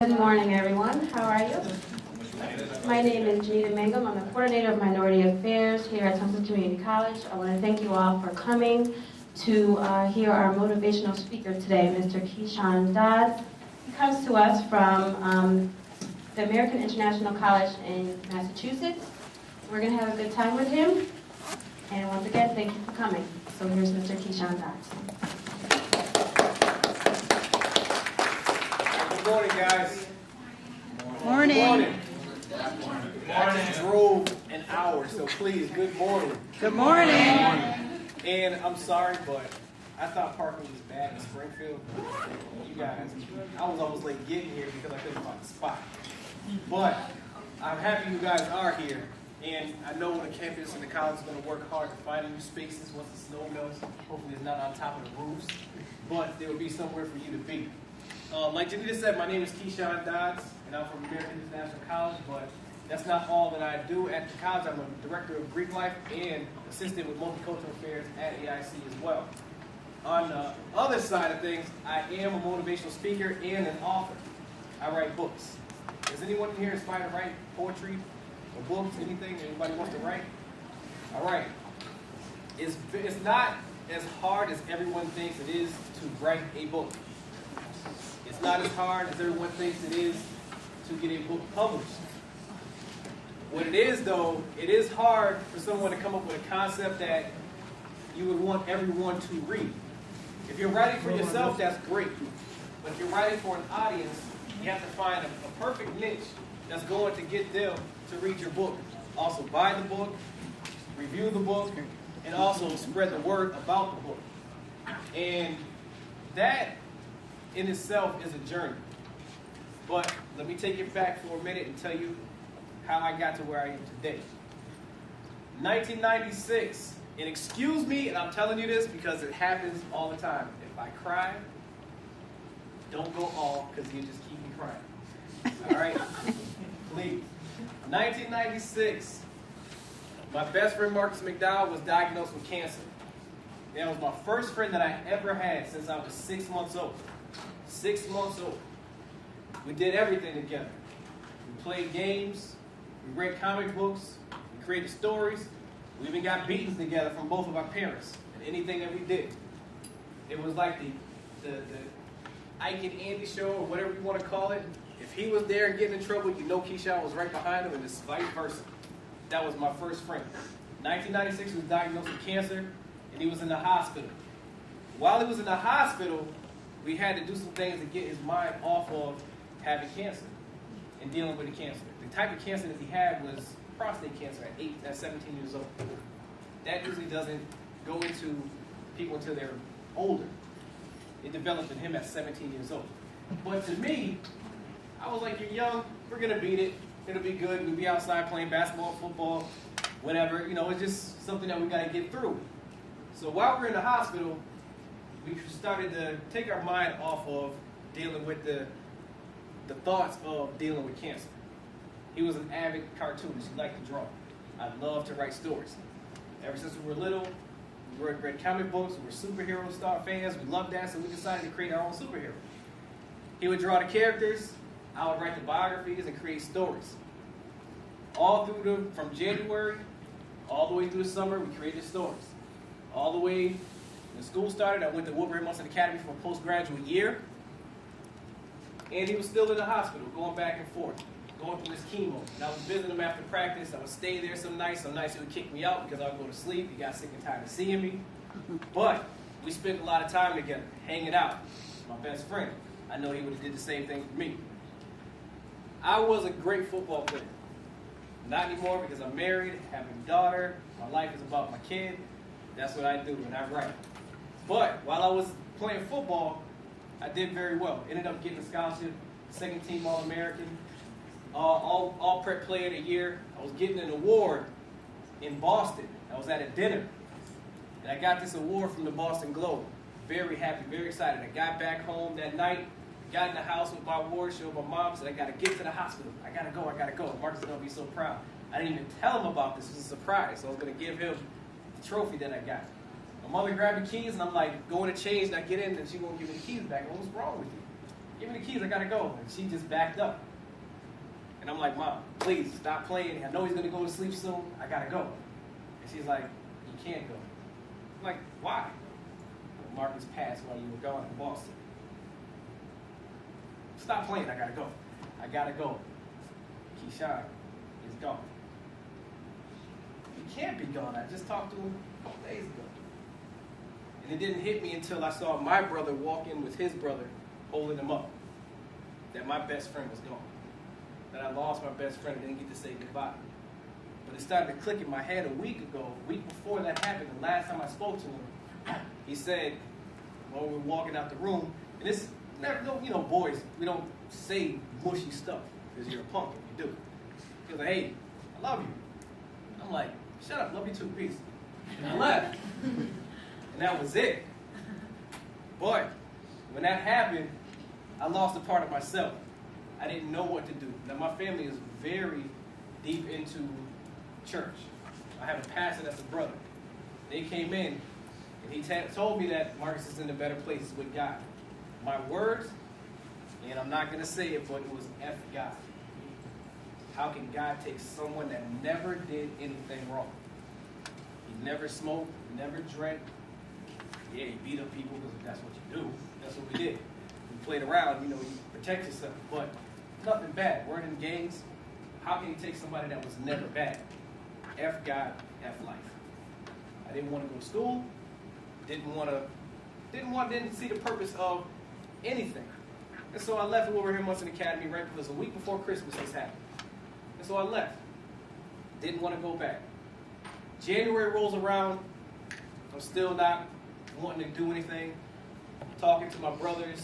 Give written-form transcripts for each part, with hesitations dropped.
Good morning, everyone. How are you? My name is Janita Mangum. I'm the coordinator of Minority Affairs here at Tunxis Community College. I want to thank you all for coming to hear our motivational speaker today, Mr. Keshawn Dodds. He comes to us from the American International College in Massachusetts. We're going to have a good time with him. And once again, thank you for coming. So here's Mr. Keshawn Dodds. Good morning, guys. Morning. Good morning. I just drove an hour, so please, good morning. Good morning. And I'm sorry, but I thought parking was bad in Springfield. You guys, I was almost late getting here because I couldn't find a spot. But I'm happy you guys are here. And I know the campus and the college is going to work hard to find new spaces once the snow melts. Hopefully it's not on top of the roofs, but there will be somewhere for you to be. Like Janita said, my name is Keshawn Dodds, and I'm from American International College, but that's not all that I do at the college. I'm a director of Greek life and assistant with multicultural affairs at AIC as well. On the other side of things, I am a motivational speaker and an author. I write books. Is anyone here inspired to write poetry or books, anything anybody wants to write? All right. It's not as hard as everyone thinks it is to write a book. It's not as hard as everyone thinks it is to get a book published. What it is, though, it is hard for someone to come up with a concept that you would want everyone to read. If you're writing for yourself, that's great. But if you're writing for an audience, you have to find a perfect niche that's going to get them to read your book. Also buy the book, review the book, and also spread the word about the book. And that in itself is a journey. But let me take it back for a minute and tell you how I got to where I am today. 1996, and excuse me, and I'm telling you this because it happens all the time. If I cry, don't go all, because you just keep me crying. All right? Please. 1996, my best friend Marcus McDowell was diagnosed with cancer. That was my first friend that I ever had since I was 6 months old. 6 months old. We did everything together. We played games, we read comic books, we created stories, we even got beatings together from both of our parents and anything that we did. It was like the Ike and Andy show, or whatever you want to call it. If he was there and getting in trouble, you know Keshawn was right behind him, and it's vice versa. That was my first friend. 1996, he was diagnosed with cancer, and he was in the hospital. While he was in the hospital, we had to do some things to get his mind off of having cancer and dealing with the cancer. The type of cancer that he had was prostate cancer at 17 years old. That usually doesn't go into people until they're older. It developed in him at 17 years old. But to me, I was like, you're young, we're going to beat it. It'll be good. We'll be outside playing basketball, football, whatever. You know, it's just something that we got to get through. So while we're in the hospital, we started to take our mind off of dealing with the thoughts of dealing with cancer. He was an avid cartoonist. He liked to draw. I loved to write stories. Ever since we were little, we read comic books. We were superhero star fans. We loved that, so we decided to create our own superhero. He would draw the characters. I would write the biographies and create stories. All through from January all the way through the summer, we created stories. All the way when school started, I went to Woodbury Munson Academy for a postgraduate year. And he was still in the hospital, going back and forth, going through his chemo. And I was visiting him after practice. I would stay there some nights. Some nights he would kick me out because I would go to sleep. He got sick and tired of seeing me. But we spent a lot of time together, hanging out. My best friend. I know he would have did the same thing for me. I was a great football player. Not anymore because I'm married, have a daughter. My life is about my kid. That's what I do, and I write. But while I was playing football, I did very well. Ended up getting a scholarship, second team All-American, all prep player of the year. I was getting an award in Boston. I was at a dinner, and I got this award from the Boston Globe. Very happy, very excited. I got back home that night, got in the house with my award, showed my mom, said, I got to get to the hospital. I got to go. Marcus is going to be so proud. I didn't even tell him about this. It was a surprise, so I was going to give him the trophy that I got. My mother grabbed the keys, and I'm like, going to change, and I get in, and she won't give me the keys back. What's wrong with you? give me the keys, I gotta go. And she just backed up. And I'm like, Mom, please stop playing. I know he's gonna go to sleep soon. I gotta go. And she's like, you can't go. I'm like, why? Well, Marcus passed while you were gone in Boston. Stop playing, I gotta go. I gotta go. Keshawn is gone. He can't be gone. I just talked to him a couple days ago. And it didn't hit me until I saw my brother walk in with his brother holding him up, that my best friend was gone. That I lost my best friend and didn't get to say goodbye. But it started to click in my head a week before that happened, the last time I spoke to him. He said, while we were walking out the room, and this never, you know, boys, we don't say mushy stuff because you're a punk if you do. He was like, hey, I love you. I'm like, shut up, love you too, peace. And I left. And that was it. Boy, when that happened, I lost a part of myself. I didn't know what to do. Now, my family is very deep into church. I have a pastor that's a brother. They came in, and he told me that Marcus is in a better place with God. My words, and I'm not going to say it, but it was F God. How can God take someone that never did anything wrong? He never smoked, never drank. Yeah, he beat up people because that's what you do. That's what we did. We played around, you know, you protect yourself, but nothing bad. Weren't in gangs. How can he take somebody that was never bad? F God, F life. I didn't want to go to school. Didn't see the purpose of anything. And so I left Wilbraham Munson Academy right because a week before Christmas this happened. And so I left. Didn't want to go back. January rolls around. I'm still not wanting to do anything. Talking to my brothers.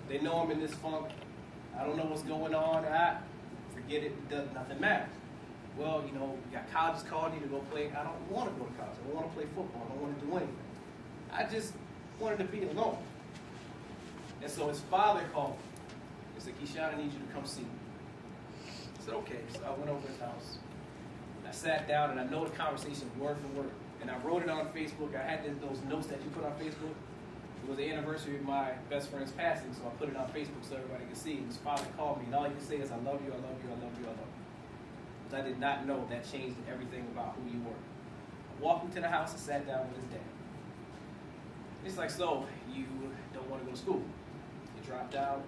They know I'm in this funk. I don't know what's going on. Forget it. Nothing matters. Well, you know, you got colleges calling you to go play. I don't want to go to college. I don't want to play football. I don't want to do anything. I just wanted to be alone. And so his father called me. He said, Keshawn, I need you to come see me. I said, okay. So I went over to his house. I sat down, and I know the conversation word for word. And I wrote it on Facebook. I had those notes that you put on Facebook. It was the anniversary of my best friend's passing, so I put it on Facebook so everybody could see. And his father called me, and all he could say is, I love you, I love you, I love you, I love you. Because I did not know that changed everything about who you were. I walked into the house and sat down with his dad. It's like, so, you don't want to go to school. You dropped out.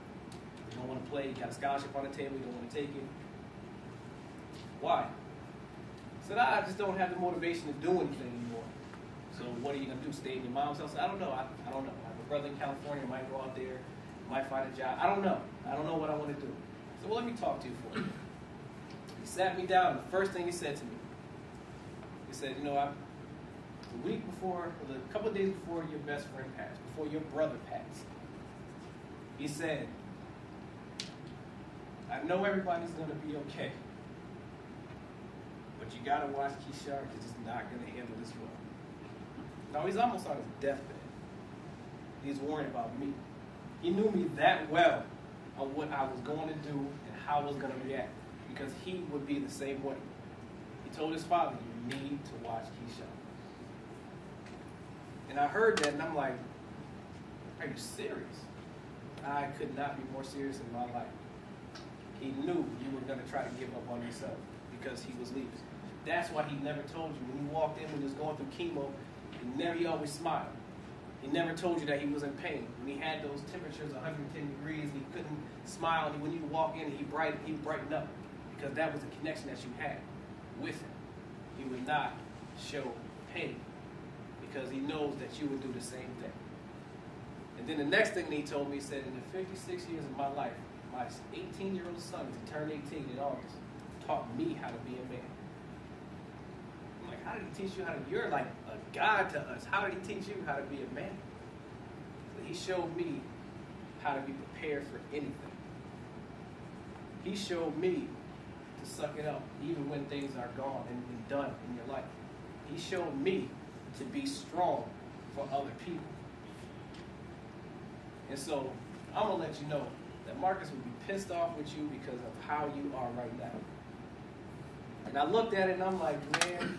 You don't want to play. You got a scholarship on the table. You don't want to take it. Why? I said, I just don't have the motivation to do anything anymore. So what are you going to do? Stay in your mom's house? I don't know. I don't know. I have a brother in California. Might go out there. Might find a job. I don't know. I don't know what I want to do. So, well, let me talk to you for a minute. He sat me down. The first thing he said to me, he said, you know, a couple of days before your best friend passed, before your brother passed, he said, I know everybody's going to be okay, but you got to watch Keshawn because he's not going to handle this well. Now, he's almost on his deathbed. He's worried about me. He knew me that well of what I was going to do and how I was going to react because he would be the same way. He told his father, you need to watch Keshawn. And I heard that, and I'm like, are you serious? I could not be more serious in my life. He knew you were going to try to give up on yourself because he was leaving. That's why he never told you. When you walked in, when he was going through chemo, he always smiled. He never told you that he was in pain. When he had those temperatures, 110 degrees, he couldn't smile. When you walk in, he brightened up because that was the connection that you had with him. He would not show pain because he knows that you would do the same thing. And then the next thing he told me, he said, in the 56 years of my life, my 18-year-old son, he turned 18 in August, taught me how to be a man. I'm like, how did he teach you how to, you're like a God to us. How did he teach you how to be a man? So he showed me how to be prepared for anything. He showed me to suck it up, even when things are gone and done in your life. He showed me to be strong for other people. And so, I'm going to let you know that Marcus would be pissed off with you because of how you are right now. And I looked at it and I'm like, man,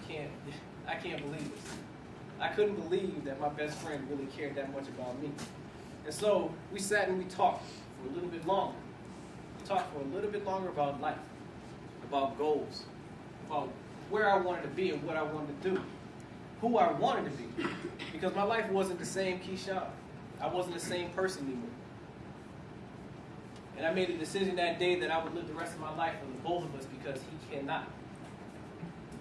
I can't believe this. I couldn't believe that my best friend really cared that much about me. And so, we sat and we talked for a little bit longer. To talk for a little bit longer about life, about goals, about where I wanted to be and what I wanted to do, who I wanted to be. Because my life wasn't the same Keshawn. I wasn't the same person anymore. And I made a decision that day that I would live the rest of my life for the both of us because he cannot.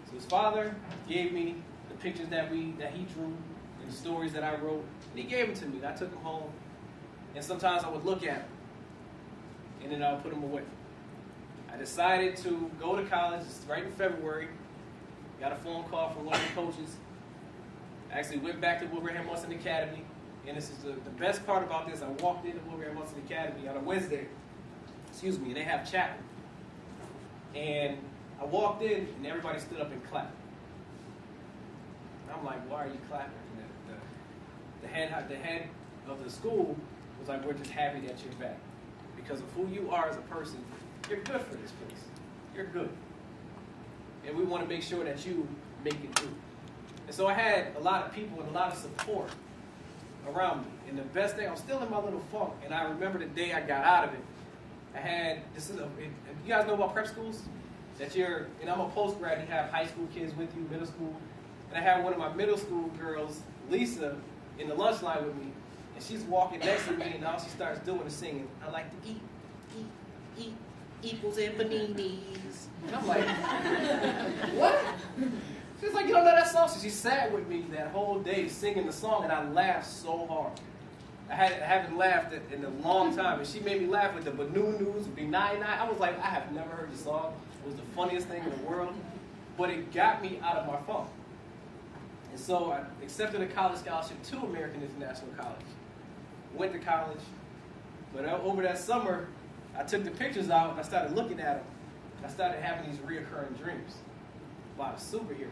So his father gave me the pictures that he drew and the stories that I wrote, and he gave them to me. And I took them home, and sometimes I would look at them, and then I would put them away. I decided to go to college right in February. Got a phone call from one of the coaches. I actually went back to Wilbraham Munson Academy, and this is the best part about this. I walked into Wilbraham Munson Academy on a Wednesday, and they have chapel. And I walked in, and everybody stood up and clapped. And I'm like, why are you clapping? And the head of the school was like, we're just happy that you're back. Because of who you are as a person, you're good for this place. You're good. And we want to make sure that you make it through. And so I had a lot of people and a lot of support around me. And the best thing, I'm still in my little funk. And I remember the day I got out of it. You guys know about prep schools? I'm a post-grad, you have high school kids with you, middle school. And I had one of my middle school girls, Lisa, in the lunch line with me. And she's walking next to me, and all she starts doing is singing, I like to eat equals and paninis. And I'm like, what? She's like, you don't know that song? So she sat with me that whole day singing the song, and I laughed so hard. I haven't laughed in a long time, and she made me laugh with the Banoo-Noos, B99. I was like, I have never heard the song. It was the funniest thing in the world, but it got me out of my funk. And so I accepted a college scholarship to American International College. Went to college, but over that summer, I took the pictures out and I started looking at them. And I started having these reoccurring dreams about a superhero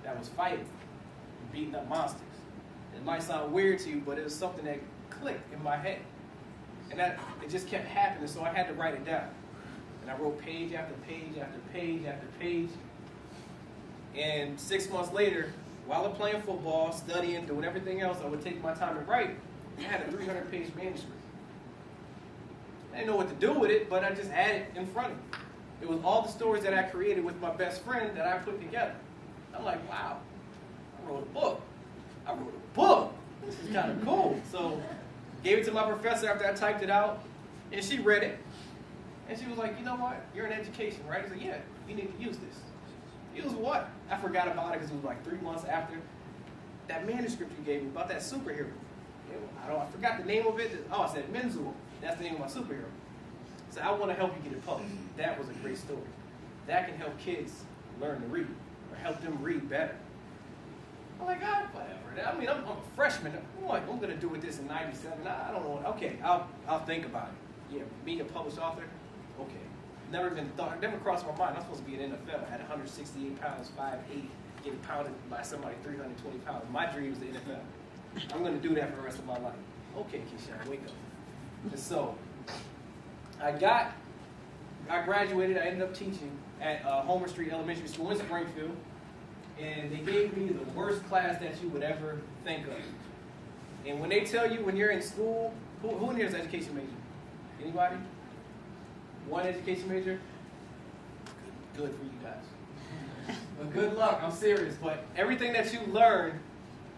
that was fighting and beating up monsters. It might sound weird to you, but it was something that clicked in my head. And it just kept happening, so I had to write it down. And I wrote page after page after page after page. And 6 months later, while I'm playing football, studying, doing everything else, I would take my time and write. I had a 300-page manuscript. I didn't know what to do with it, but I just had it in front of me. It was all the stories that I created with my best friend that I put together. I'm like, wow, I wrote a book. This is kind of cool. So gave it to my professor after I typed it out, and she read it. And she was like, you know what? You're in education, right? I said, yeah, you need to use this. Use what? I forgot about it because it was like 3 months after that manuscript you gave me about that superhero. I forgot the name of it. Oh, I said Menzuo. That's the name of my superhero. So I want to help you get it published. That was a great story. That can help kids learn to read or help them read better. I'm like, whatever. I mean, I'm a freshman. What I'm going to do with this in 97? I don't know. Okay, I'll think about it. Yeah, being a published author, okay. Never crossed my mind. I'm supposed to be in NFL. I had 168 pounds, 5'8", getting pounded by somebody 320 pounds. My dream is the NFL. I'm going to do that for the rest of my life. Okay, Keshawn, wake up. And so, I graduated. I ended up teaching at Homer Street Elementary School in Springfield. And they gave me the worst class that you would ever think of. And when they tell you when you're in school, who in here is an education major? Anybody? One education major? Good for you guys. Well, good luck. I'm serious. But everything that you learn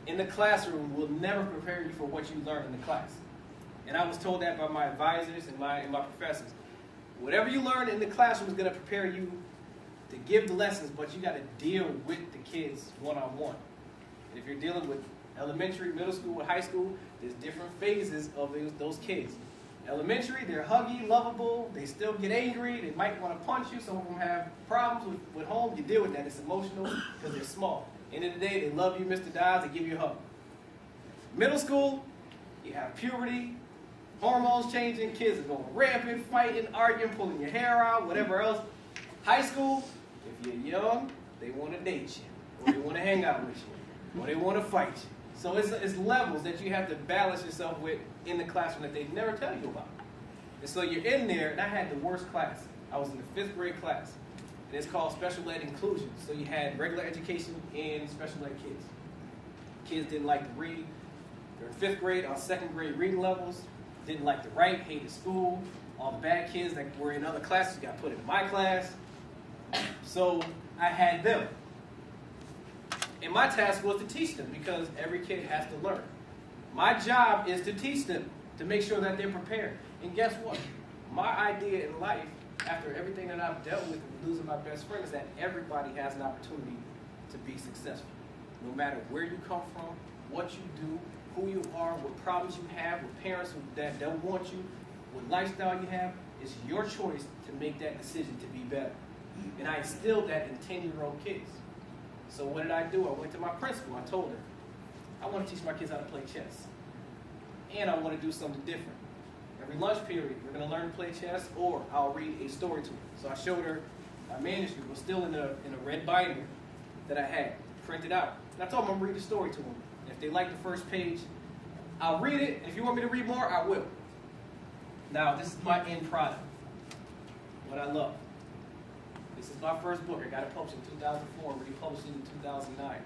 in the classroom will never prepare you for what you learn in the class. And I was told that by my advisors and my professors. Whatever you learn in the classroom is going to prepare you to give the lessons, but you got to deal with the kids one-on-one. And if you're dealing with elementary, middle school, and high school, there's different phases of those kids. Elementary, they're huggy, lovable, they still get angry, they might want to punch you, some of them have problems with home, you deal with that, it's emotional because they're small. End of the day, they love you, Mr. Dodds, they give you a hug. Middle school, you have puberty, hormones changing, kids are going rampant, fighting, arguing, pulling your hair out, whatever else. High school, if you're young, they want to date you, or they want to hang out with you, or they want to fight you. So it's levels that you have to balance yourself with in the classroom that they never tell you about. And so you're in there, and I had the worst class. I was in the 5th grade class, and it's called special ed inclusion. So you had regular education and special ed kids. Kids didn't like to read. They're in 5th grade on 2nd grade reading levels. didn't like to write, hated school. All the bad kids that were in other classes got put into my class. So I had them. And my task was to teach them because every kid has to learn. My job is to teach them, to make sure that they're prepared. And guess what? My idea in life, after everything that I've dealt with and losing my best friend, is that everybody has an opportunity to be successful. No matter where you come from, what you do, who you are, what problems you have, with parents that don't want you, what lifestyle you have, it's your choice to make that decision to be better. And I instilled that in 10-year-old kids. So what did I do? I went to my principal. I told her, I want to teach my kids how to play chess. And I want to do something different. Every lunch period, we're going to learn to play chess, or I'll read a story to them. So I showed her my manuscript was still in a red binder that I had printed out. And I told them I'm going to read the story to them. If they like the first page, I'll read it. If you want me to read more, I will. Now, this is my end product, what I love. This is my first book. I got it published in 2004, republished it in 2009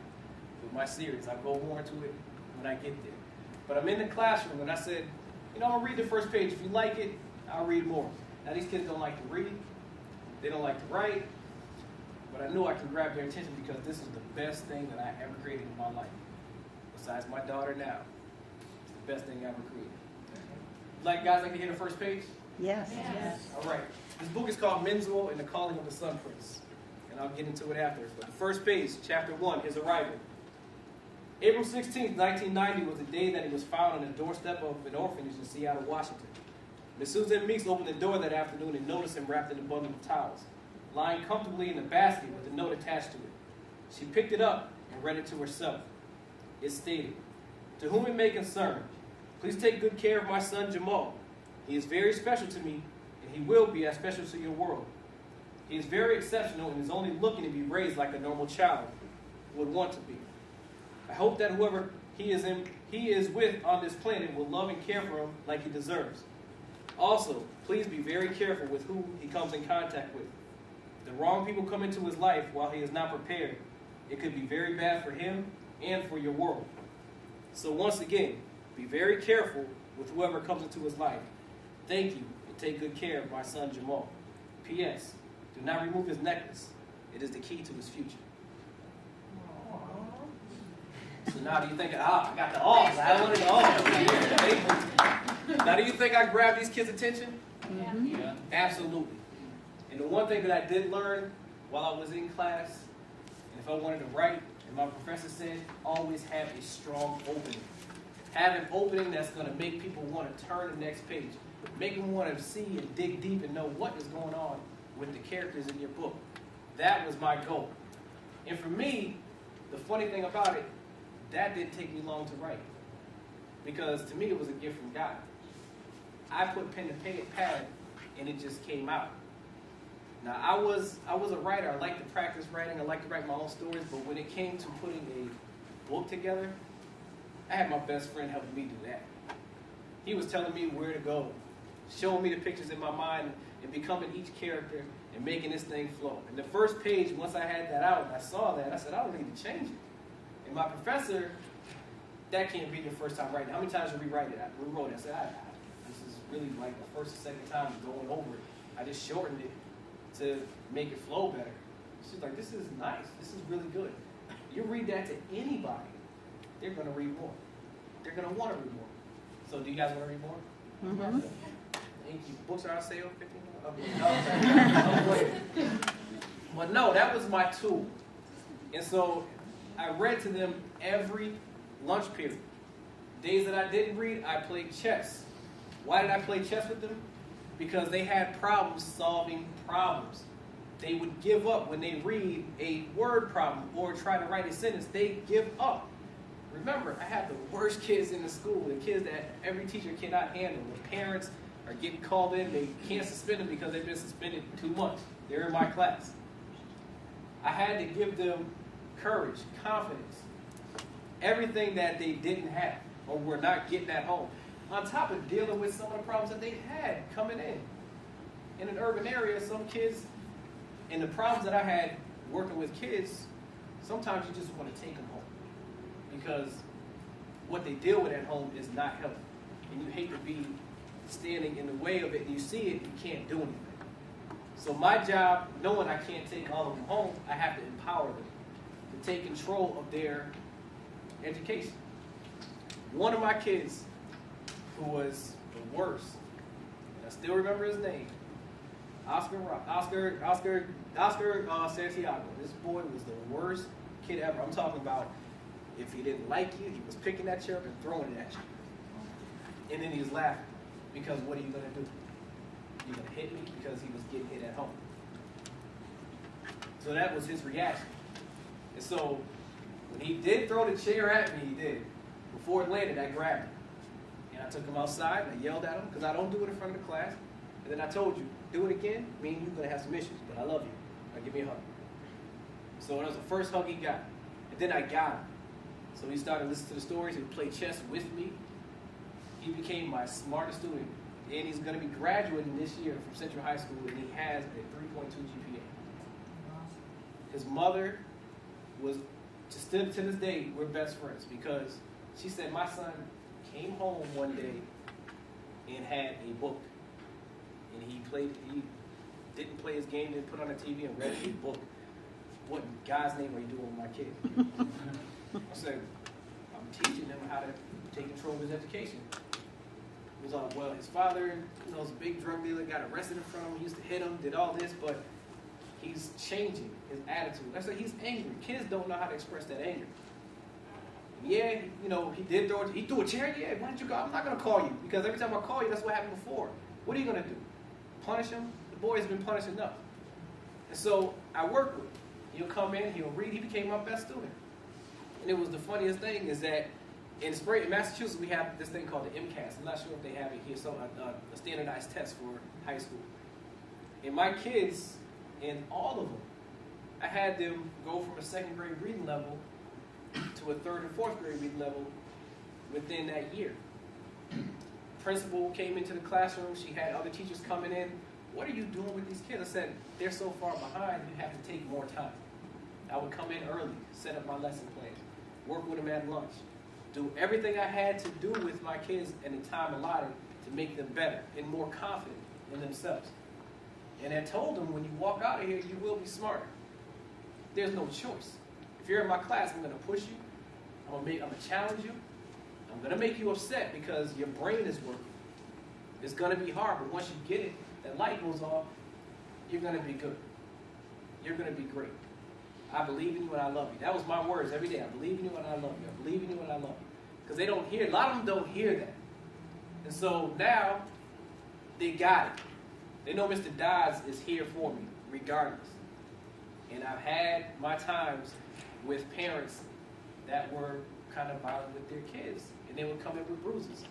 with my series. I'll go more into it when I get there. But I'm in the classroom, and I said, I'm going to read the first page. If you like it, I'll read more. Now, these kids don't like to read. They don't like to write. But I knew I could grab their attention because this is the best thing that I ever created in my life. Besides my daughter now. It's the best thing I ever created. Guys like to hear the first page? Yes. All right. This book is called Menzel and the Calling of the Sun Prince. And I'll get into it after. But the first page, chapter 1, his arrival. April 16th, 1990 was the day that he was found on the doorstep of an orphanage in Seattle, Washington. Miss Susan Meeks opened the door that afternoon and noticed him wrapped in a bundle of towels, lying comfortably in the basket with a note attached to it. She picked it up and read it to herself. It stated, "To whom it may concern, please take good care of my son Jamal. He is very special to me, and he will be as special to your world. He is very exceptional and is only looking to be raised like a normal child would want to be. I hope that whoever he is with on this planet will love and care for him like he deserves. Also, please be very careful with who he comes in contact with. If the wrong people come into his life while he is not prepared, it could be very bad for him and for your world. So once again, be very careful with whoever comes into his life. Thank you, and take good care of my son Jamal. P.S. Do not remove his necklace. It is the key to his future." So now do you think, I got the alls. I wanted the alls. Now do you think I grabbed these kids' attention? Mm-hmm. Yeah, absolutely. And the one thing that I did learn while I was in class, and if I wanted to write, and my professor said, always have a strong opening. Have an opening that's going to make people want to turn the next page. Make them want to see and dig deep and know what is going on with the characters in your book. That was my goal. And for me, the funny thing about it, that didn't take me long to write. Because to me, it was a gift from God. I put pen to pad, and it just came out. Now, I was a writer. I like to practice writing. I like to write my own stories. But when it came to putting a book together, I had my best friend helping me do that. He was telling me where to go, showing me the pictures in my mind, and becoming each character and making this thing flow. And the first page, once I had that out and I saw that, I said, I don't need to change it. And my professor, that can't be your first time writing. How many times did we write it? We wrote it. I said, this is really like the first or second time going over it. I just shortened it to make it flow better. She's like, this is nice. This is really good. You read that to anybody, they're going to read more. They're going to want to read more. So do you guys want to read more? Mm-hmm. Thank you. Books are on sale, $15. But no, that was my tool. And so I read to them every lunch period. Days that I didn't read, I played chess. Why did I play chess with them? Because they had problems solving problems. They would give up when they read a word problem or try to write a sentence. They give up. Remember, I have the worst kids in the school, the kids that every teacher cannot handle. The parents are getting called in. They can't suspend them because they've been suspended 2 months. They're in my class. I had to give them courage, confidence, everything that they didn't have or were not getting at home. On top of dealing with some of the problems that they had coming in. In an urban area, some kids, and the problems that I had working with kids, sometimes you just want to take them home. Because what they deal with at home is not healthy. And you hate to be standing in the way of it, and you see it, you can't do anything. So my job, knowing I can't take all of them home, I have to empower them to take control of their education. One of my kids, who was the worst, and I still remember his name, Oscar Santiago. This boy was the worst kid ever. I'm talking about if he didn't like you, he was picking that chair up and throwing it at you. And then he was laughing because what are you going to do? You're going to hit me because he was getting hit at home. So that was his reaction. And so when he did throw the chair at me, he did. Before it landed, I grabbed him. And I took him outside and I yelled at him because I don't do it in front of the class. And then I told you, do it again, me and you're going to have some issues, but I love you. Now give me a hug. So that was the first hug he got. And then I got him. So he started listening to the stories. He would play chess with me. He became my smartest student. And he's going to be graduating this year from Central High School, and he has a 3.2 GPA. His mother was, to this day, we're best friends because she said my son came home one day and had a book. And he didn't play his game, didn't put on the TV, and read a book. What in God's name are you doing with my kid? I said, I'm teaching him how to take control of his education. He was like, well, his father, was a big drug dealer, got arrested in front of him, he used to hit him, did all this, but he's changing his attitude. I said, he's angry. Kids don't know how to express that anger. Yeah, he threw a chair. Yeah, why don't you go? I'm not going to call you because every time I call you, that's what happened before. What are you going to do? Punish him? The boy has been punished enough. And so I work with him. He'll come in, he'll read. He became my best student. And it was the funniest thing is that in Massachusetts, we have this thing called the MCAS. I'm not sure if they have it here, so a standardized test for high school. And my kids, in all of them, I had them go from a second grade reading level to a third and fourth grade reading level within that year. Principal came into the classroom. She had other teachers coming in. What are you doing with these kids? I said, they're so far behind, you have to take more time. I would come in early, set up my lesson plan, work with them at lunch, do everything I had to do with my kids in the time allotted to make them better and more confident in themselves. And I told them, when you walk out of here, you will be smarter. There's no choice. If you're in my class, I'm going to push you. I'm going to challenge you. I'm going to make you upset because your brain is working. It's going to be hard, but once you get it, that light goes off, you're going to be good. You're going to be great. I believe in you and I love you. That was my words every day. I believe in you and I love you. I believe in you and I love you. Because they don't hear, a lot of them don't hear that. And so now, they got it. They know Mr. Dodds is here for me, regardless. And I've had my times with parents that were kind of violent with their kids. And they would come in with bruises.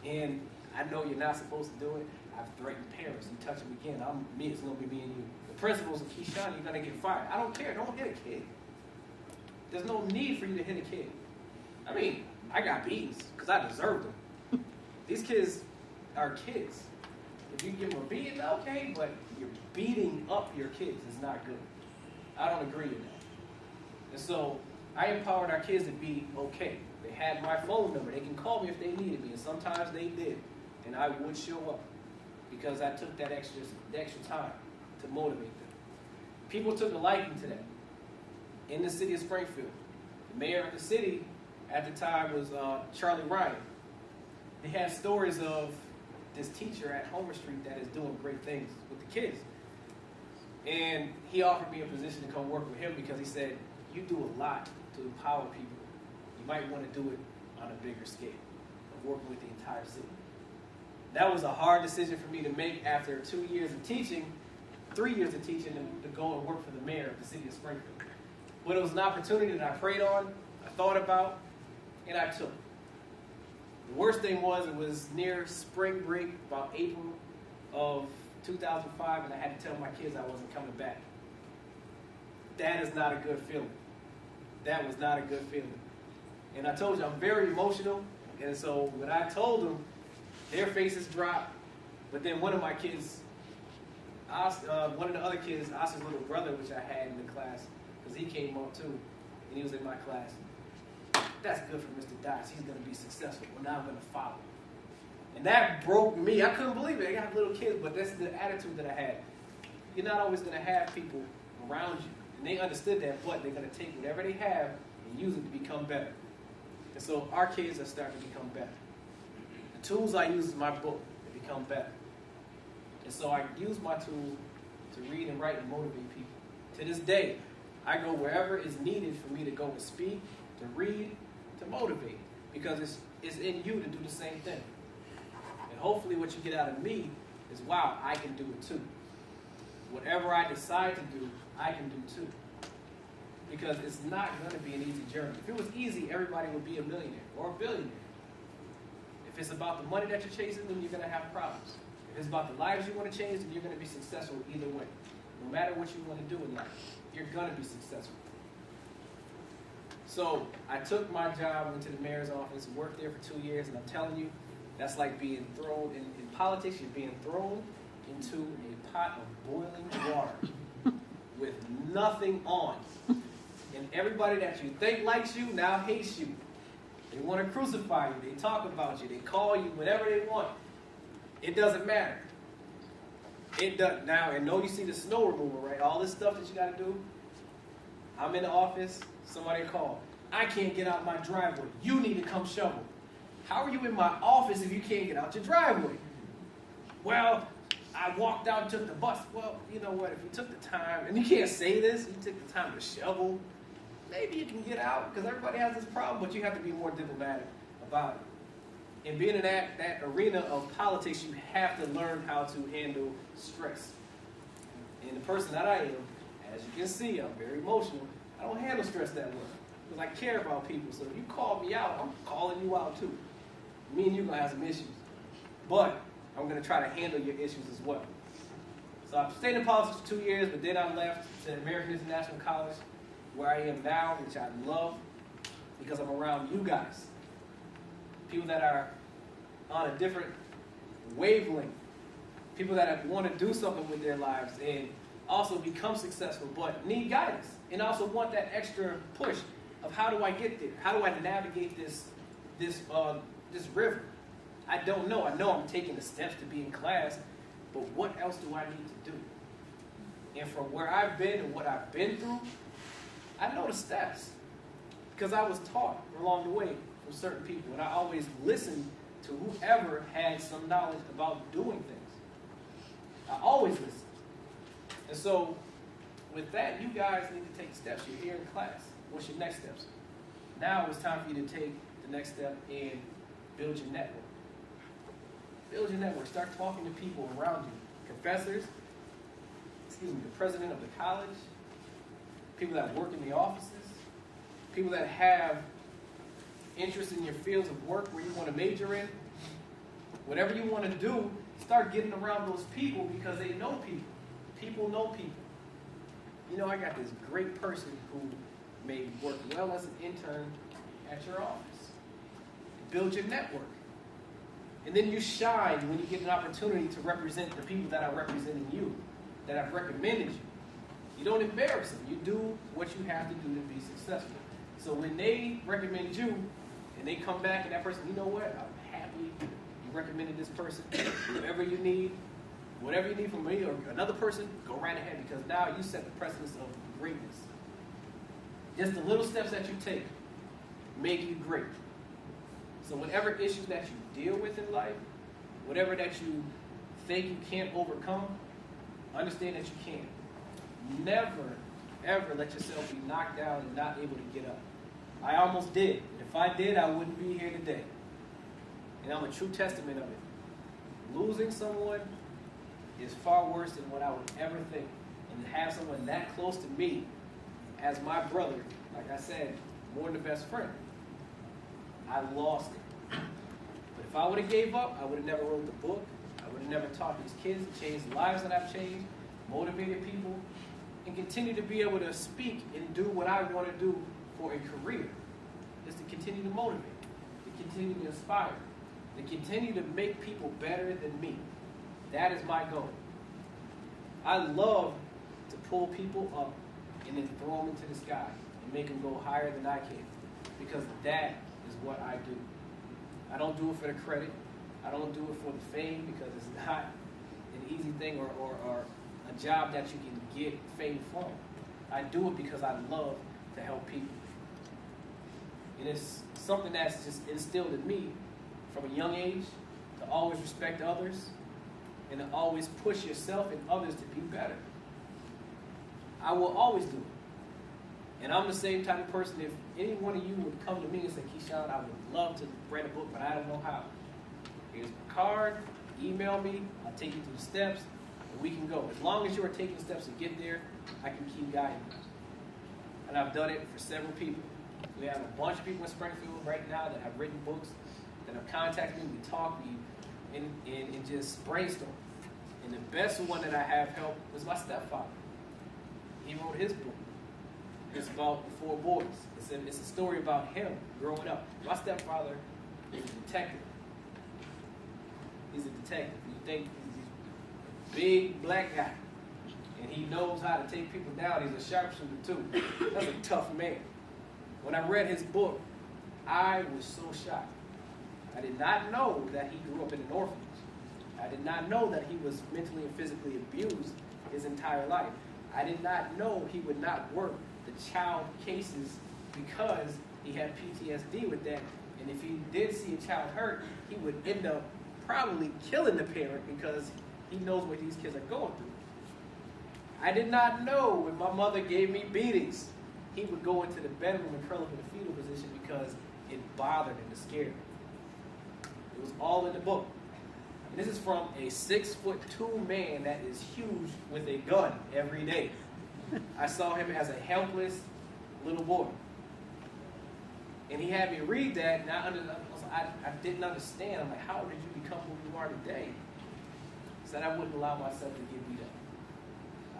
And I know you're not supposed to do it. I've threatened parents. You touch them again, it's going to be me and you. The principals of Keshawn, you're going to get fired. I don't care. Don't hit a kid. There's no need for you to hit a kid. I mean, I got beatings because I deserved them. These kids are kids. If you give them a beating, okay, but you're beating up your kids is not good. I don't agree with that. And so I empowered our kids to be okay. They had my phone number. They can call me if they needed me, and sometimes they did. And I would show up because I took that extra time to motivate them. People took a liking to that in the city of Springfield. The mayor of the city at the time was Charlie Ryan. They had stories of this teacher at Homer Street that is doing great things with the kids. And he offered me a position to come work with him because he said, you do a lot to empower people. You might want to do it on a bigger scale of working with the entire city. That was a hard decision for me to make after 2 years of teaching, 3 years of teaching, to go and work for the mayor of the city of Springfield. But it was an opportunity that I prayed on, I thought about, and I took. The worst thing was it was near spring break, about April of 2005, and I had to tell my kids I wasn't coming back. That is not a good feeling. That was not a good feeling. And I told you, I'm very emotional, and so when I told them, their faces dropped. But then one of my kids, one of the other kids, Oscar's little brother, which I had in the class, because he came up too, and he was in my class. That's good for Mr. Dodds. He's going to be successful. Well, now I'm going to follow. And that broke me. I couldn't believe it. I got little kids, but that's the attitude that I had. You're not always going to have people around you. And they understood that, but they're going to take whatever they have and use it to become better. And so our kids are starting to become better. The tools I use in my book to become better. And so I use my tool to read and write and motivate people. To this day, I go wherever is needed for me to go and speak, to read, to motivate. Because it's in you to do the same thing. And hopefully what you get out of me is, wow, I can do it too. Whatever I decide to do, I can do too. Because it's not going to be an easy journey. If it was easy, everybody would be a millionaire or a billionaire. If it's about the money that you're chasing, then you're going to have problems. If it's about the lives you want to change, then you're going to be successful either way. No matter what you want to do in life, you're going to be successful. So I took my job, went to the mayor's office, worked there for 2 years, and I'm telling you, that's like being thrown, in politics, you're being thrown into a pot of boiling water with nothing on. And everybody that you think likes you now hates you. They want to crucify you. They talk about you. They call you whatever they want. It doesn't matter. It does now. And know you see the snow removal, right? All this stuff that you got to do. I'm in the office. Somebody called. I can't get out my driveway. You need to come shovel. How are you in my office if you can't get out your driveway? Well, I walked out and took the bus. Well, you know what? If you took the time, and you can't say this, you took the time to shovel, maybe you can get out, because everybody has this problem, but you have to be more diplomatic about it. And being in that arena of politics, you have to learn how to handle stress. And the person that I am, as you can see, I'm very emotional. I don't handle stress that well, because I care about people. So if you call me out, I'm calling you out too. Me and you are going to have some issues. But I'm going to try to handle your issues as well. So I stayed in politics for 2 years, but then I left to American International College, where I am now, which I love, because I'm around you guys. People that are on a different wavelength. People that want to do something with their lives and also become successful, but need guidance. And also want that extra push of how do I get there? How do I navigate this river? I don't know. I know I'm taking the steps to be in class, but what else do I need to do? And from where I've been and what I've been through, I know the steps. Because I was taught along the way from certain people. And I always listened to whoever had some knowledge about doing things. I always listened. And so, with that, you guys need to take steps. You're here in class. What's your next steps? Now it's time for you to take the next step and build your network. Build your network. Start talking to people around you. Professors, the president of the college, people that work in the offices, people that have interest in your fields of work where you want to major in. Whatever you want to do, start getting around those people because they know people. People know people. You know, I got this great person who may work well as an intern at your office. Build your network. And then you shine when you get an opportunity to represent the people that are representing you, that have recommended you. You don't embarrass them. You do what you have to do to be successful. So when they recommend you, and they come back and that person, you know what? I'm happy you recommended this person. Whatever you need from me or another person, go right ahead because now you set the precedence of greatness. Just the little steps that you take make you great. So whatever issues that you deal with in life, whatever that you think you can't overcome, understand that you can. Never, ever let yourself be knocked down and not able to get up. I almost did. And if I did, I wouldn't be here today. And I'm a true testament of it. Losing someone is far worse than what I would ever think. And to have someone that close to me as my brother, like I said, more than a best friend, I lost it. But if I would have gave up, I would have never wrote the book. I would have never taught these kids to change the lives that I've changed, motivated people, and continue to be able to speak and do what I want to do for a career. Is to continue to motivate, to continue to inspire, to continue to make people better than me. That is my goal. I love to pull people up and then throw them into the sky and make them go higher than I can because that is what I do. I don't do it for the credit. I don't do it for the fame because it's not an easy thing or a job that you can get fame from. I do it because I love to help people. And it's something that's just instilled in me from a young age to always respect others and to always push yourself and others to be better. I will always do it. And I'm the same type of person. If any one of you would come to me and say, Keshawn, I would love to write a book, but I don't know how. Here's my card, email me, I'll take you through the steps, and we can go. As long as you are taking steps to get there, I can keep guiding you. And I've done it for several people. We have a bunch of people in Springfield right now that have written books, that have contacted me, we talk, and just brainstorm. And the best one that I have helped was my stepfather. He wrote his book. It's about the 4 boys. It's a story about him growing up. My stepfather is a detective. He's a detective. You think he's a big black guy, and he knows how to take people down. He's a sharpshooter too. That's a tough man. When I read his book, I was so shocked. I did not know that he grew up in an orphanage. I did not know that he was mentally and physically abused his entire life. I did not know he would not work the child cases because he had PTSD with that. And if he did see a child hurt, he would end up probably killing the parent because he knows what these kids are going through. I did not know when my mother gave me beatings, he would go into the bedroom and curl up in a fetal position because it bothered him, it scared him. It was all in the book. And this is from a 6'2" man that is huge with a gun every day. I saw him as a helpless little boy. And he had me read that, and I didn't understand. I'm like, how did you become who you are today? He said, I wouldn't allow myself to get beat up.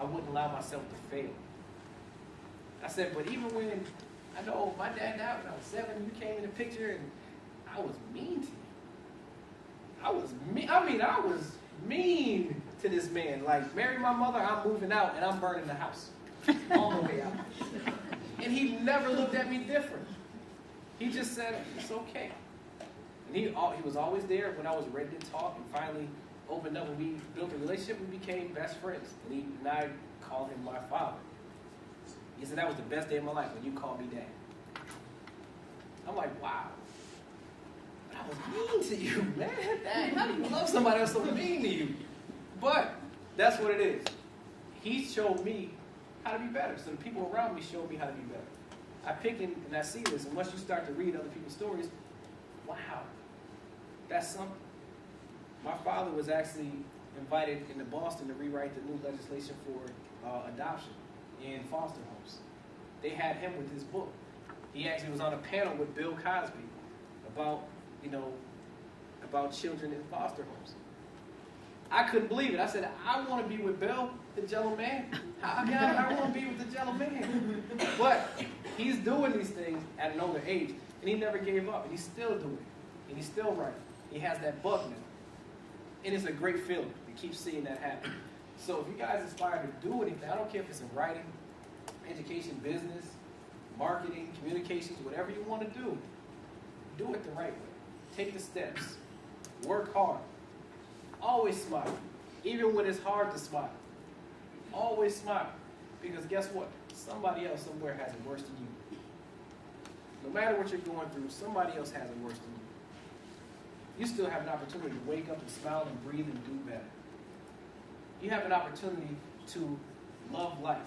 I wouldn't allow myself to fail. I said, but even when I know my dad died when I was 7, you came in the picture, and I was mean to you. I was mean to this man. Like, marry my mother, I'm moving out, and I'm burning the house. All the way out. And he never looked at me different. He just said, it's okay. And he was always there when I was ready to talk, and finally opened up. When we built a relationship, we became best friends. And I call him my father. He said, that was the best day of my life when you called me dad. I'm like, wow. I was mean to you, man. Dang, how do you love somebody else so mean to you? But that's what it is. He showed me how to be better. So the people around me showed me how to be better. I pick and I see this, and once you start to read other people's stories, wow, that's something. My father was actually invited into Boston to rewrite the new legislation for adoption in foster homes. They had him with his book. He actually was on a panel with Bill Cosby about children in foster homes. I couldn't believe it. I said, I want to be with Bill, the Jello Man. I want to be with the Jello Man. But he's doing these things at an older age, and he never gave up, and he's still doing it, and he's still writing. He has that book now. And it's a great feeling to keep seeing that happen. So if you guys aspire to do anything, I don't care if it's in writing, education, business, marketing, communications, whatever you want to do it the right way. Take the steps. Work hard. Always smile. Even when it's hard to smile. Always smile. Because guess what? Somebody else somewhere has it worse than you. No matter what you're going through, somebody else has it worse than you. You still have an opportunity to wake up and smile and breathe and do better. You have an opportunity to love life.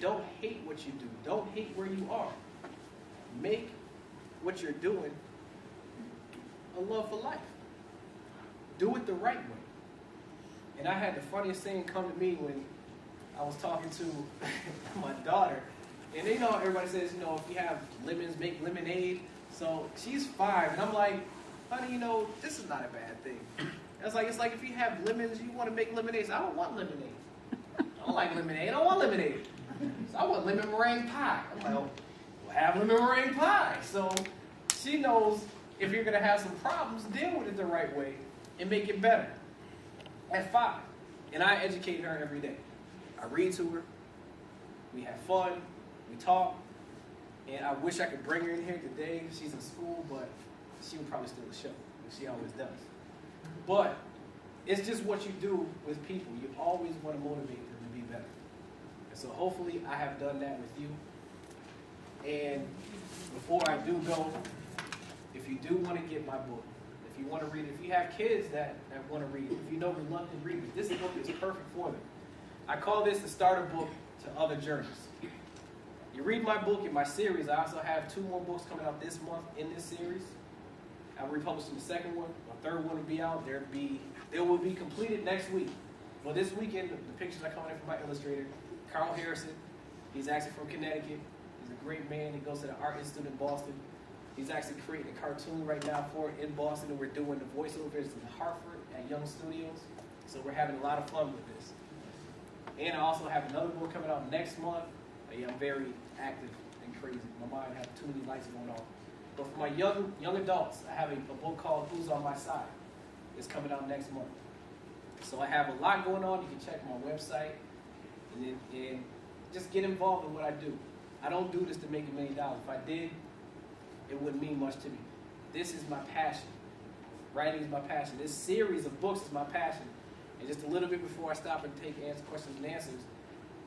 Don't hate what you do. Don't hate where you are. Make what you're doing a love for life. Do it the right way. And I had the funniest thing come to me when I was talking to my daughter. And everybody says, if you have lemons, make lemonade. So she's 5, and I'm like, honey, this is not a bad thing. It's like if you have lemons, you want to make lemonade. So I don't want lemonade. I don't like lemonade. I don't want lemonade. So I want lemon meringue pie. I'm like, oh, we'll have lemon meringue pie. So she knows if you're going to have some problems, deal with it the right way and make it better. At 5. And I educate her every day. I read to her. We have fun. We talk. And I wish I could bring her in here today. She's in school, but she would probably steal the show. She always does. But it's just what you do with people. You always want to motivate them to be better. And so hopefully I have done that with you. And before I do go, if you do want to get my book, if you want to read it, if you have kids that want to read it, if you know reluctant readers, this book is perfect for them. I call this the starter book to other journeys. You read my book in my series. I also have 2 more books coming out this month in this series. I'm republishing the second one. My third one will be out. They will be completed next week. Well, this weekend, the pictures are coming in from my illustrator, Carl Harrison. He's actually from Connecticut. He's a great man. He goes to the Art Institute in Boston. He's actually creating a cartoon right now for it in Boston, and we're doing the voiceovers in Hartford at Young Studios. So we're having a lot of fun with this. And I also have another book coming out next month. I'm very active and crazy. My mind has too many lights going on. But for my young adults, I have a book called Who's on My Side. It's coming out next month. So I have a lot going on. You can check my website and just get involved in what I do. I don't do this to make $1 million. If I did, it wouldn't mean much to me. This is my passion. Writing is my passion. This series of books is my passion. And just a little bit before I stop and take questions and answers,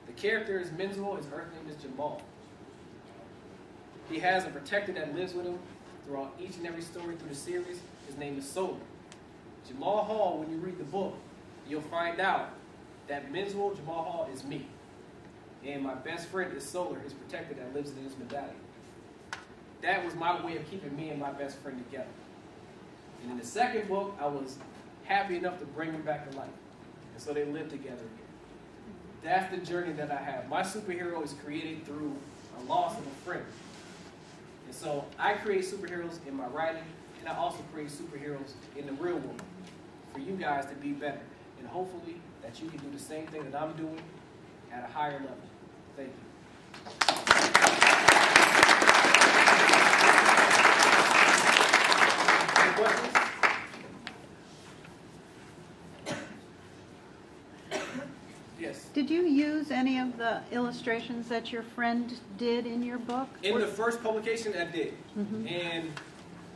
the character is Menzel. His Earth name is Jamal. He has a protector that lives with him throughout each and every story through the series. His name is Solar. Jamal Hall, when you read the book, you'll find out that Menzel, Jamal Hall, is me. And my best friend is Solar, his protector that lives in his medallion. That was my way of keeping me and my best friend together. And in the second book, I was happy enough to bring them back to life. And so they live together again. That's the journey that I have. My superhero is created through a loss of a friend. And so I create superheroes in my writing, and I also create superheroes in the real world for you guys to be better. And hopefully that you can do the same thing that I'm doing at a higher level. Thank you. Any questions? Yes. Did you use any of the illustrations that your friend did in your book? In the first publication, I did. Mm-hmm. And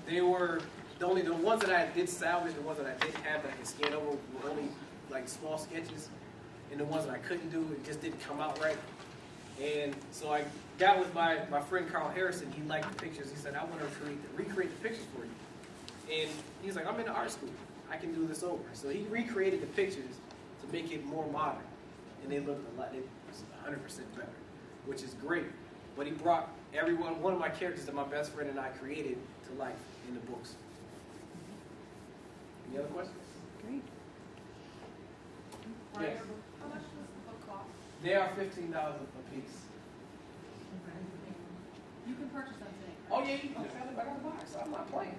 they were the ones that I did salvage, the ones that I didn't have that I could scan over were only like small sketches. And the ones that I couldn't do, it just didn't come out right. And so I got with my friend Carl Harrison. He liked the pictures. He said, I want to recreate the pictures for you. And he's like, I'm in art school. I can do this over. So he recreated the pictures to make it more modern. And they looked a lot, it was 100% better, which is great. But he brought one of my characters that my best friend and I created to life in the books. Any other questions? Great. Yes. How much does the book cost? They are $15 a piece. You can purchase them today. Oh yeah, you can sell it back in the box. I'm not playing.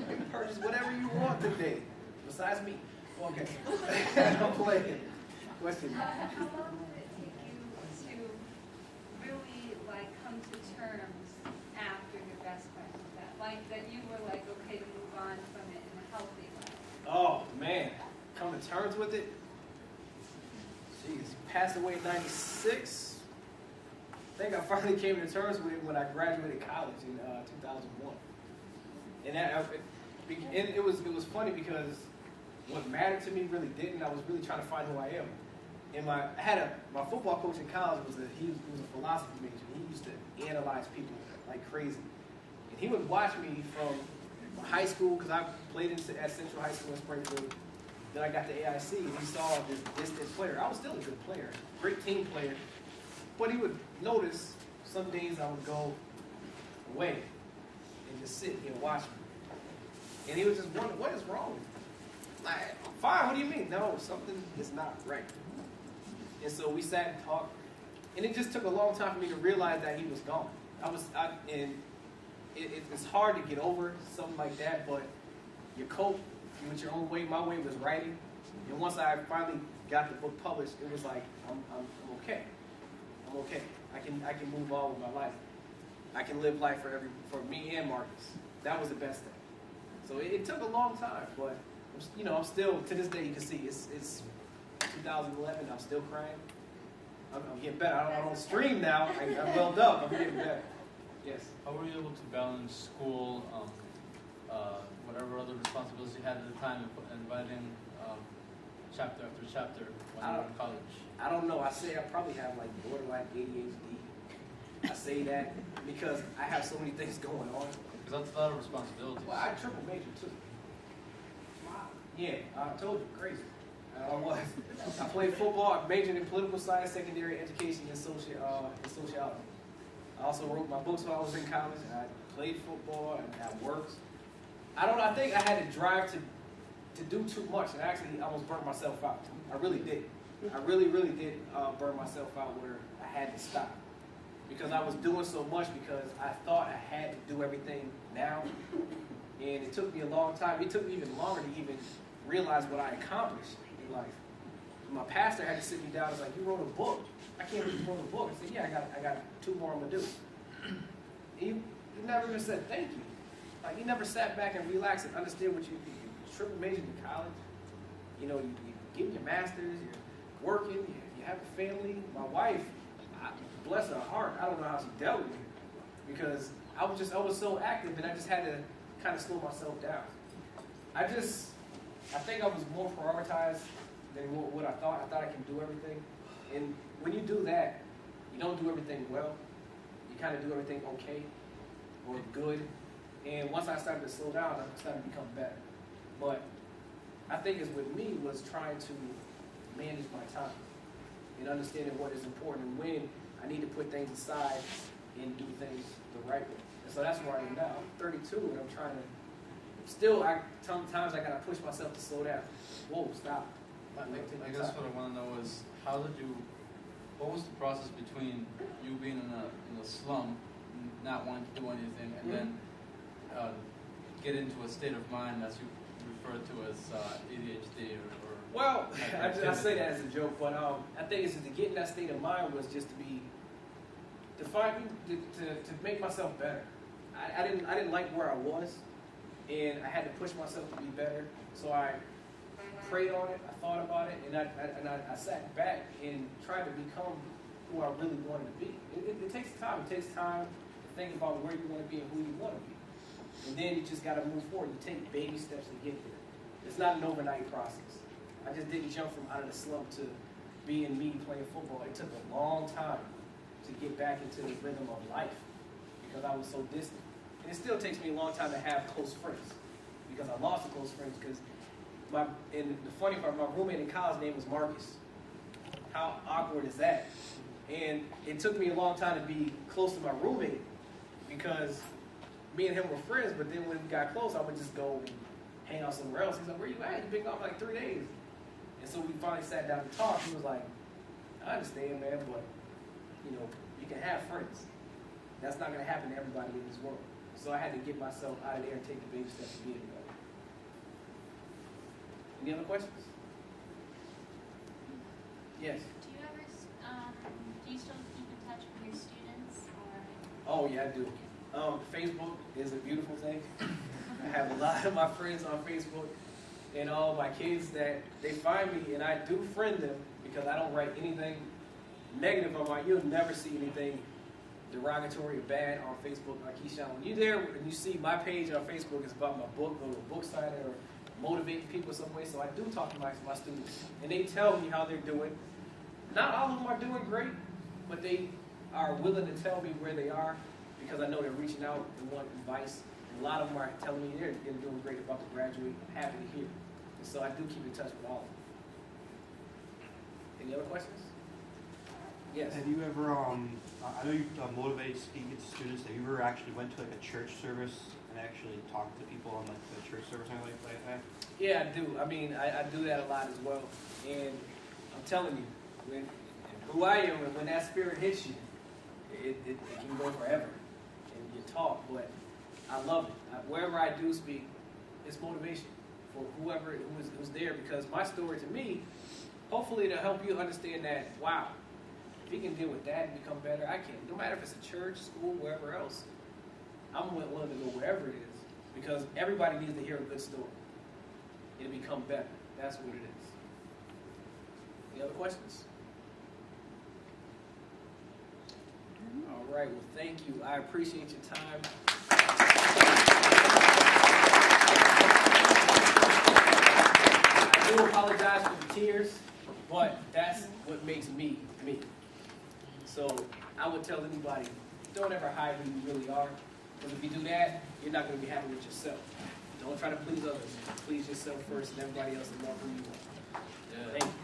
You can purchase whatever you want today, besides me. Okay. I'm playing. Question. How long did it take you to really come to terms after your best friend with that? That you were okay to move on from it in a healthy way? Oh man, come to terms with it. Jeez, passed away in '96. I think I finally came to terms with it when I graduated college in 2001. And it was funny because what mattered to me really didn't. I was really trying to find who I am. And my football coach in college was a philosophy major. He used to analyze people like crazy. And he would watch me from high school, because I played at Central High School in Springfield. Then I got to AIC, and he saw this distant player. I was still a good player, great team player. But he would notice some days I would go away and just sit here and watch me. And he would just wonder, what is wrong with me? Like, I'm fine, what do you mean? No, something is not right. And so we sat and talked, and it just took a long time for me to realize that he was gone. It's hard to get over something like that, but you cope with your own way. My way was writing, and once I finally got the book published, it was like I'm okay. I'm okay. I can move on with my life. I can live life for me and Marcus. That was the best thing. So it took a long time, but I'm still, to this day, you can see it's 2011, I'm still crying. I'm getting better. I don't stream now. I'm well done. I'm getting better. Yes. How were you able to balance school whatever other responsibilities you had at the time and writing chapter after chapter when you were in college? I don't know. I say I probably have like borderline ADHD. I say that because I have so many things going on. Because that's a lot of responsibilities. Well, I triple major too. Yeah, I told you, crazy. I was. I played football. I majored in political science, secondary education, and sociology. I also wrote my books while I was in college, and I played football, and I worked. I think I had to drive to do too much, and I actually almost burnt myself out. I really did. I really did burn myself out where I had to stop. Because I was doing so much because I thought I had to do everything now. And it took me a long time. It took me even longer to even realize what I accomplished in life. My pastor had to sit me down and was like, you wrote a book. I can't believe you wrote a book. I said, yeah, I got 2 more I'm going to do. He never even said thank you. Like, he never sat back and relaxed and understood what you triple majored in college. You know, you get your master's, you're working, you have a family. My wife, bless her heart, I don't know how she dealt with me because I was so active and I just had to kind of slow myself down. I think I was more prioritized than what I thought. I thought I can do everything. And when you do that, you don't do everything well. You kind of do everything okay or good. And once I started to slow down, I started to become better. But I think it's with me was trying to manage my time and understanding what is important and when I need to put things aside and do things the right way. And so that's where I am now. I'm 32 and I'm trying to, sometimes I gotta push myself to slow down. Whoa, stop. I guess what I want to know is what was the process between you being in a slum, not wanting to do anything, and then get into a state of mind that you refer to as ADHD or well, I say that as a joke, but I think it's just to get in that state of mind was just to make myself better. I didn't like where I was, and I had to push myself to be better. So I prayed on it, I thought about it, and I sat back and tried to become who I really wanted to be. It takes time. It takes time to think about where you want to be and who you want to be. And then you just got to move forward. You take baby steps to get there. It's not an overnight process. I just didn't jump from out of the slump to being me playing football. It took a long time to get back into the rhythm of life because I was so distant. And it still takes me a long time to have close friends because I lost the close friends because and the funny part, my roommate in college name was Marcus. How awkward is that? And it took me a long time to be close to my roommate because me and him were friends, but then when we got close, I would just go and hang out somewhere else. He's like, where you at? You've been gone for like 3 days. And so we finally sat down and talked. He was like, I understand, man, but, you know, you can have friends. That's not going to happen to everybody in this world. So I had to get myself out of there and take the baby steps to be better. Any other questions? Yes. Do you still keep in touch with your students? Or? Oh, yeah, I do. Facebook is a beautiful thing. I have a lot of my friends on Facebook and all my kids that they find me and I do friend them because I don't write anything negative on my, you'll never see anything derogatory or bad on Facebook on Keshawn. When you're there and you see my page on Facebook, it's about my book or a book signing or motivating people some way. So I do talk to my students and they tell me how they're doing. Not all of them are doing great, but they are willing to tell me where they are because I know they're reaching out and want advice. And a lot of them are telling me they're doing great, about to graduate. I'm happy to hear. And so I do keep in touch with all of them. Any other questions? Yes. Have you ever, I know you motivate speaking to students. Have you ever actually went to like a church service and actually talked to people on like the church service or anything like that? Yeah, I do. I mean, I do that a lot as well. And I'm telling you, when who I am, and when that spirit hits you, it can go forever. And you talk, but I love it. Wherever I do speak, it's motivation for whoever who's there because my story to me, hopefully it'll help you understand that, wow, if you can deal with that and become better, I can. No matter if it's a church, school, wherever else, I'm willing to go wherever it is because everybody needs to hear a good story. It'll become better. That's what it is. Any other questions? All right. Well, thank you. I appreciate your time. But that's what makes me, me. So I would tell anybody, don't ever hide who you really are. Because if you do that, you're not going to be happy with yourself. Don't try to please others. Please yourself first, and everybody else will love who you are. Yeah. Thank you.